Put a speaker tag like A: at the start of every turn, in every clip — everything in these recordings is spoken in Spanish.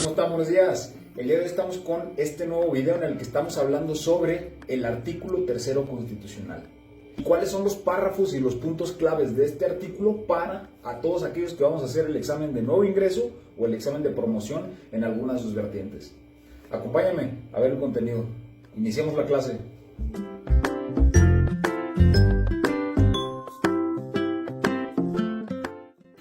A: ¿Cómo están? Buenos días. El día de hoy estamos con este nuevo video en el que estamos hablando sobre el artículo tercero constitucional. ¿Cuáles son los párrafos y los puntos claves de este artículo para a todos aquellos que vamos a hacer el examen de nuevo ingreso o el examen de promoción en alguna de sus vertientes? Acompáñame a ver el contenido. Iniciamos la clase.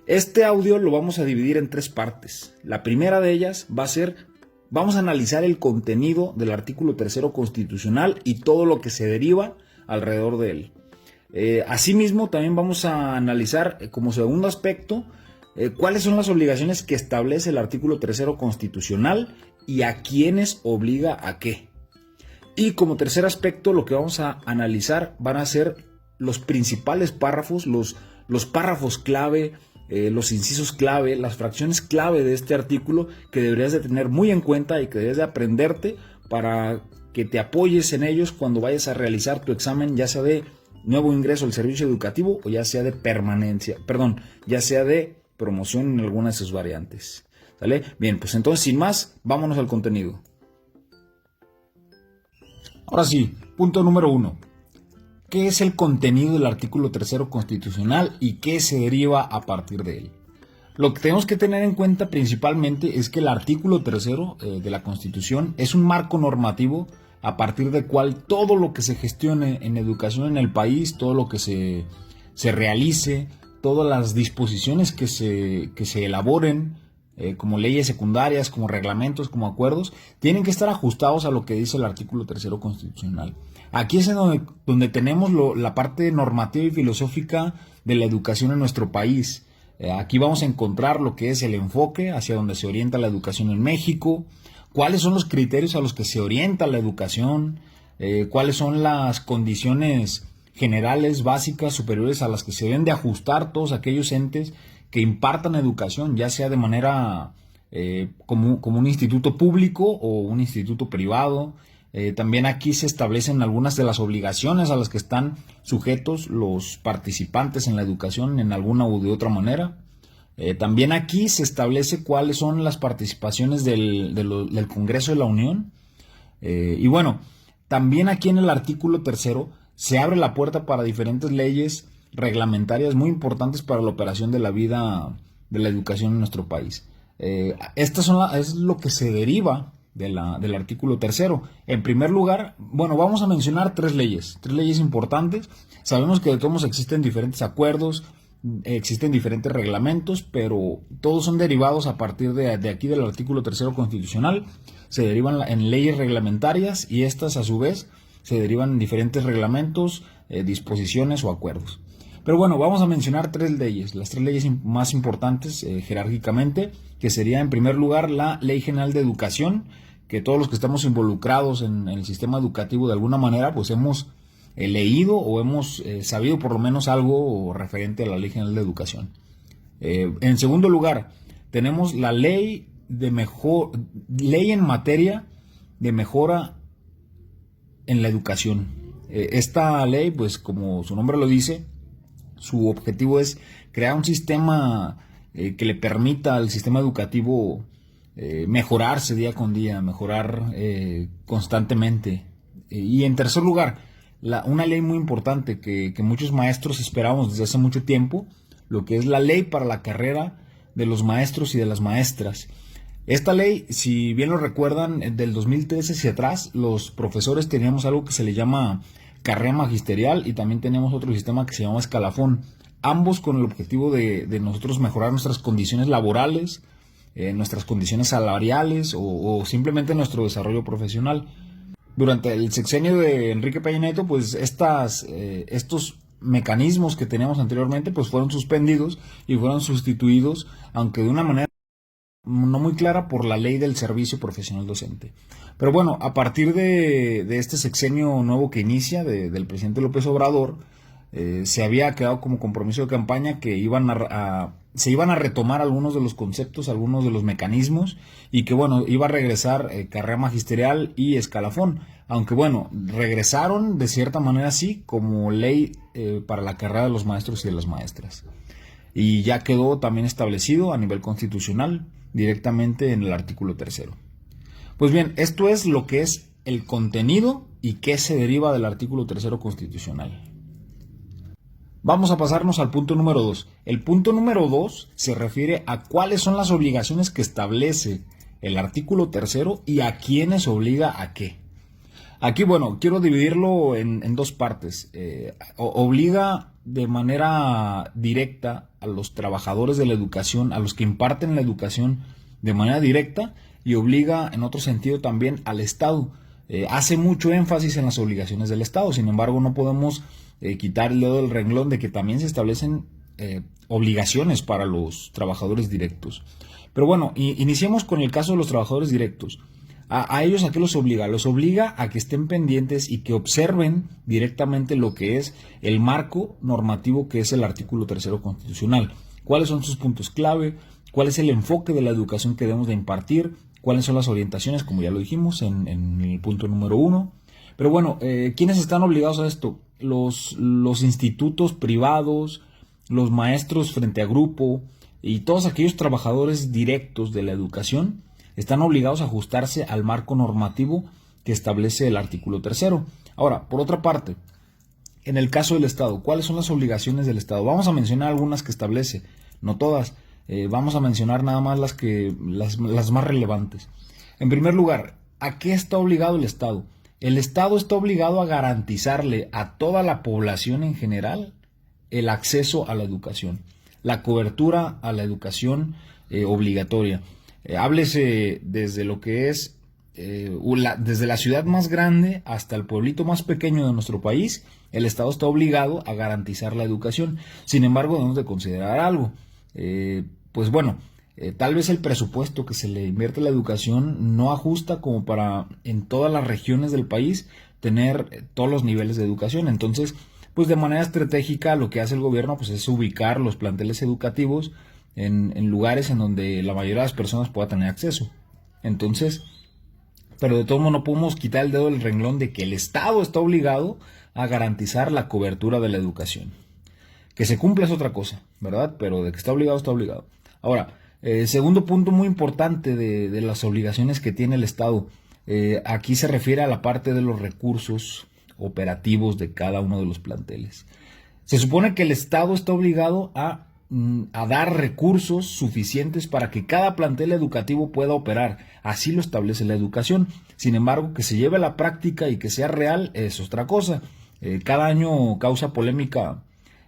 A: Este audio lo vamos a dividir en tres partes. La primera de ellas va a ser, vamos a analizar el contenido del artículo tercero constitucional y todo lo que se deriva alrededor de él. Asimismo, también vamos a analizar como segundo aspecto cuáles son las obligaciones que establece el artículo tercero constitucional y a quiénes obliga a qué. Y como tercer aspecto, lo que vamos a analizar van a ser los principales párrafos, los párrafos clave, los incisos clave, las fracciones clave de este artículo que deberías de tener muy en cuenta y que deberías de aprenderte para que te apoyes en ellos cuando vayas a realizar tu examen, ya sea de nuevo ingreso al servicio educativo o ya sea de ya sea de promoción en alguna de sus variantes. ¿Sale? Bien, pues entonces sin más, vámonos al contenido. Ahora sí, punto número 1. ¿Qué es el contenido del artículo tercero constitucional y qué se deriva a partir de él? Lo que tenemos que tener en cuenta principalmente es que el artículo tercero de la Constitución es un marco normativo a partir del cual todo lo que se gestione en educación en el país, todo lo que se realice, todas las disposiciones que se elaboren, como leyes secundarias, como reglamentos, como acuerdos, tienen que estar ajustados a lo que dice el artículo tercero constitucional. Aquí es donde tenemos la parte normativa y filosófica de la educación en nuestro país. Aquí vamos a encontrar lo que es el enfoque hacia donde se orienta la educación en México, cuáles son los criterios a los que se orienta la educación, cuáles son las condiciones generales, básicas, superiores a las que se deben de ajustar todos aquellos entes que impartan educación, ya sea de manera como un instituto público o un instituto privado. También aquí se establecen algunas de las obligaciones a las que están sujetos los participantes en la educación en alguna u de otra manera. También aquí se establece cuáles son las participaciones del Congreso de la Unión. Y bueno, también aquí en el artículo tercero se abre la puerta para diferentes leyes reglamentarias muy importantes para la operación de la vida de la educación en nuestro país. Es lo que se deriva del artículo tercero. En primer lugar, bueno, vamos a mencionar tres leyes importantes. Sabemos que de todos existen diferentes acuerdos, existen diferentes reglamentos, pero todos son derivados a partir de aquí del artículo tercero constitucional. Se derivan en leyes reglamentarias y estas a su vez se derivan en diferentes reglamentos, disposiciones o acuerdos. Pero bueno, vamos a mencionar las tres leyes más importantes jerárquicamente, que sería en primer lugar la Ley General de Educación, que todos los que estamos involucrados en el sistema educativo de alguna manera, pues hemos leído o hemos sabido por lo menos algo referente a la Ley General de Educación. En segundo lugar, tenemos la ley en materia de mejora en la educación. Esta ley, pues como su nombre lo dice, su objetivo es crear un sistema que le permita al sistema educativo mejorarse día con día, mejorar constantemente. Y en tercer lugar, una ley muy importante que muchos maestros esperamos desde hace mucho tiempo, lo que es la ley para la carrera de los maestros y de las maestras. Esta ley, si bien lo recuerdan, del 2013 hacia atrás, los profesores teníamos algo que se le llama carrera magisterial y también teníamos otro sistema que se llama escalafón, ambos con el objetivo de nosotros mejorar nuestras condiciones laborales, nuestras condiciones salariales o simplemente nuestro desarrollo profesional. Durante el sexenio de Enrique Peña Nieto, pues estos mecanismos que teníamos anteriormente pues fueron suspendidos y fueron sustituidos, aunque de una manera no muy clara, por la Ley del Servicio Profesional Docente. Pero bueno, a partir de este sexenio nuevo que inicia del presidente López Obrador, se había quedado como compromiso de campaña que se iban a retomar algunos de los conceptos, algunos de los mecanismos, y que bueno, iba a regresar carrera magisterial y escalafón, aunque bueno, regresaron de cierta manera sí como ley para la carrera de los maestros y de las maestras. Y ya quedó también establecido a nivel constitucional directamente en el artículo tercero. Pues bien, esto es lo que es el contenido y qué se deriva del artículo tercero constitucional. Vamos a pasarnos al punto número 2. El punto número 2 se refiere a cuáles son las obligaciones que establece el artículo tercero y a quiénes obliga a qué. Aquí, bueno, quiero dividirlo en dos partes. Obliga de manera directa a los trabajadores de la educación, a los que imparten la educación de manera directa, y obliga en otro sentido también al Estado. Hace mucho énfasis en las obligaciones del Estado, sin embargo no podemos quitar el dedo del renglón de que también se establecen obligaciones para los trabajadores directos. Pero bueno, iniciemos con el caso de los trabajadores directos. A ellos, ¿a qué los obliga? Los obliga a que estén pendientes y que observen directamente lo que es el marco normativo que es el artículo tercero constitucional. ¿Cuáles son sus puntos clave? ¿Cuál es el enfoque de la educación que debemos de impartir? ¿Cuáles son las orientaciones? Como ya lo dijimos en el punto número 1. Pero bueno, ¿quiénes están obligados a esto? Los institutos privados, los maestros frente a grupo y todos aquellos trabajadores directos de la educación están obligados a ajustarse al marco normativo que establece el artículo tercero. Ahora, por otra parte, en el caso del Estado, ¿cuáles son las obligaciones del Estado? Vamos a mencionar algunas que establece, no todas. Vamos a mencionar nada más las más relevantes. En primer lugar, ¿a qué está obligado el Estado? El Estado está obligado a garantizarle a toda la población en general el acceso a la educación, la cobertura a la educación obligatoria. Háblese desde lo que es desde la ciudad más grande hasta el pueblito más pequeño de nuestro país, el Estado está obligado a garantizar la educación. Sin embargo, debemos de considerar algo. Pues bueno, tal vez el presupuesto que se le invierte a la educación no ajusta como para en todas las regiones del país tener todos los niveles de educación. Entonces, pues de manera estratégica lo que hace el gobierno pues es ubicar los planteles educativos en lugares en donde la mayoría de las personas pueda tener acceso. Entonces, pero de todo modo no podemos quitar el dedo del renglón de que el Estado está obligado a garantizar la cobertura de la educación. Que se cumpla es otra cosa, ¿verdad? Pero de que está obligado, está obligado. Ahora, segundo punto muy importante de las obligaciones que tiene el Estado. Aquí se refiere a la parte de los recursos operativos de cada uno de los planteles. Se supone que el Estado está obligado a dar recursos suficientes para que cada plantel educativo pueda operar. Así lo establece la educación. Sin embargo, que se lleve a la práctica y que sea real es otra cosa. Cada año causa polémica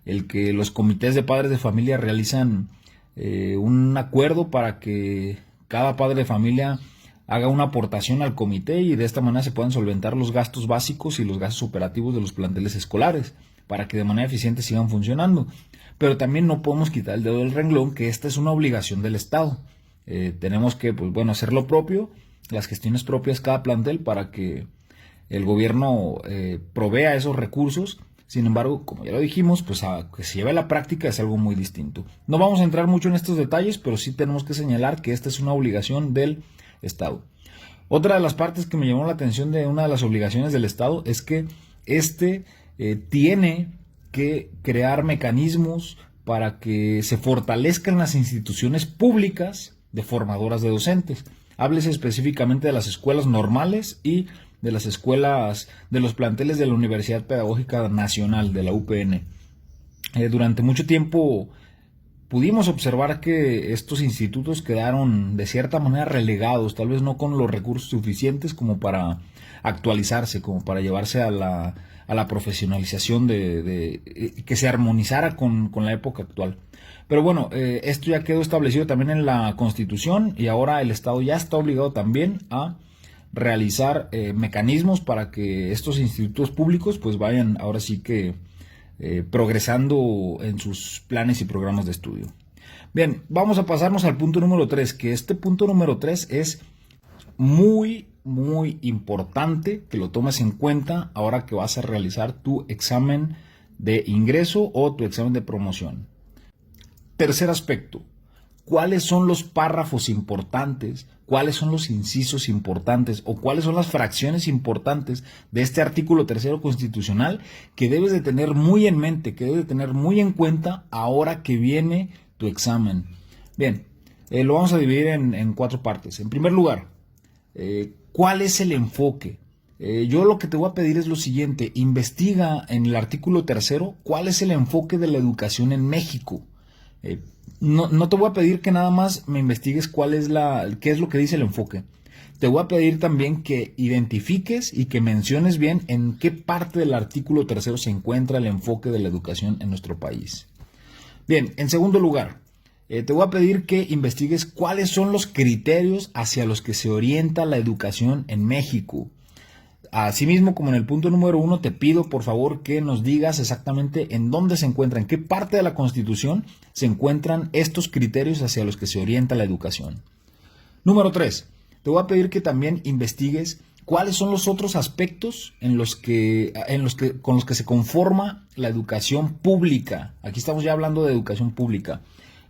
A: el que los comités de padres de familia realizan un acuerdo para que cada padre de familia haga una aportación al comité y de esta manera se puedan solventar los gastos básicos y los gastos operativos de los planteles escolares para que de manera eficiente sigan funcionando. Pero también no podemos quitar el dedo del renglón que esta es una obligación del Estado. Tenemos que, pues bueno, hacer lo propio, las gestiones propias cada plantel para que el gobierno provea esos recursos. Sin embargo, como ya lo dijimos, pues a que se lleve a la práctica es algo muy distinto. No vamos a entrar mucho en estos detalles, pero sí tenemos que señalar que esta es una obligación del Estado. Otra de las partes que me llamó la atención de una de las obligaciones del Estado es que tiene que crear mecanismos para que se fortalezcan las instituciones públicas de formadoras de docentes. Háblese específicamente de las escuelas normales y de las escuelas, de los planteles de la Universidad Pedagógica Nacional, de la UPN. Durante mucho tiempo pudimos observar que estos institutos quedaron de cierta manera relegados, tal vez no con los recursos suficientes como para actualizarse, como para llevarse a la profesionalización que se armonizara con la época actual. Pero bueno, esto ya quedó establecido también en la Constitución y ahora el Estado ya está obligado también a realizar mecanismos para que estos institutos públicos pues vayan ahora sí que progresando en sus planes y programas de estudio. Bien, vamos a pasarnos al punto número 3, que este punto número 3 es muy importante que lo tomes en cuenta ahora que vas a realizar tu examen de ingreso o tu examen de promoción. Tercer aspecto, ¿cuáles son los párrafos importantes? ¿Cuáles son los incisos importantes? ¿O cuáles son las fracciones importantes de este artículo tercero constitucional que debes de tener muy en mente, que debes de tener muy en cuenta ahora que viene tu examen? Bien, Lo vamos a dividir en 4 partes. En primer lugar, ¿cuál es el enfoque? Yo lo que te voy a pedir es lo siguiente: investiga en el artículo 3 cuál es el enfoque de la educación en México. No te voy a pedir que nada más me investigues qué es lo que dice el enfoque. Te voy a pedir también que identifiques y que menciones bien en qué parte del artículo 3 se encuentra el enfoque de la educación en nuestro país. Bien, en segundo lugar, te voy a pedir que investigues cuáles son los criterios hacia los que se orienta la educación en México. Asimismo, como en el punto número 1, te pido por favor que nos digas exactamente en dónde se encuentran, en qué parte de la Constitución se encuentran estos criterios hacia los que se orienta la educación. Número 3, te voy a pedir que también investigues cuáles son los otros aspectos con los que se conforma la educación pública. Aquí estamos ya hablando de educación pública.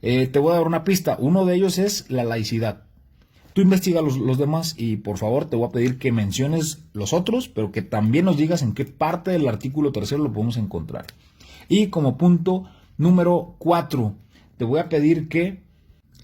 A: Te voy a dar una pista. Uno de ellos es la laicidad. Tú investiga los demás y por favor te voy a pedir que menciones los otros, pero que también nos digas en qué parte del artículo 3 lo podemos encontrar. Y como punto número 4, te voy a pedir que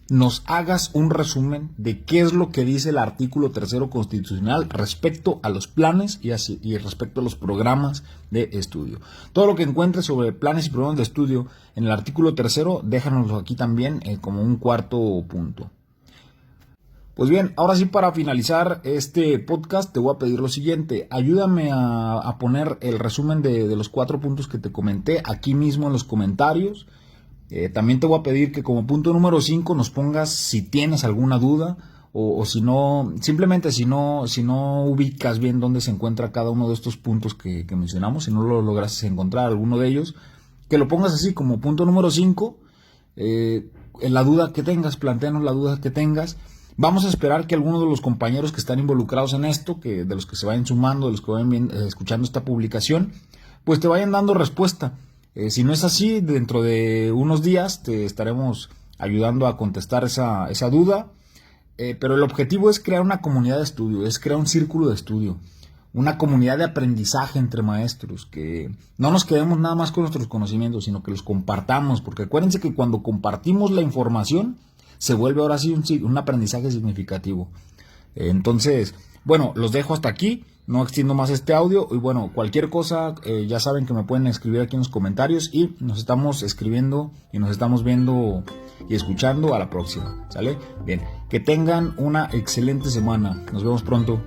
A: nos hagas un resumen de qué es lo que dice el artículo 3 constitucional respecto a los planes y respecto a los programas de estudio. Todo lo que encuentres sobre planes y programas de estudio en el artículo 3, déjanoslo aquí también como un cuarto punto. Pues bien, ahora sí, para finalizar este podcast te voy a pedir lo siguiente: ayúdame a poner el resumen de los 4 puntos que te comenté aquí mismo en los comentarios. También te voy a pedir que como punto número 5 nos pongas si tienes alguna duda o si no, simplemente si no ubicas bien dónde se encuentra cada uno de estos puntos que mencionamos, si no lo lograste encontrar alguno de ellos, que lo pongas así como punto número 5, en la duda que tengas, plantéanos la duda que tengas. Vamos a esperar que algunos de los compañeros que están involucrados en esto, de los que se vayan sumando, de los que vayan escuchando esta publicación, pues te vayan dando respuesta. Si no es así, dentro de unos días te estaremos ayudando a contestar esa duda. Pero el objetivo es crear una comunidad de estudio, es crear un círculo de estudio, una comunidad de aprendizaje entre maestros, que no nos quedemos nada más con nuestros conocimientos, sino que los compartamos, porque acuérdense que cuando compartimos la información, se vuelve ahora sí un aprendizaje significativo. Entonces, bueno, los dejo hasta aquí, no extiendo más este audio y bueno, cualquier cosa ya saben que me pueden escribir aquí en los comentarios y nos estamos escribiendo y nos estamos viendo y escuchando a la próxima, ¿sale? Bien, que tengan una excelente semana, nos vemos pronto.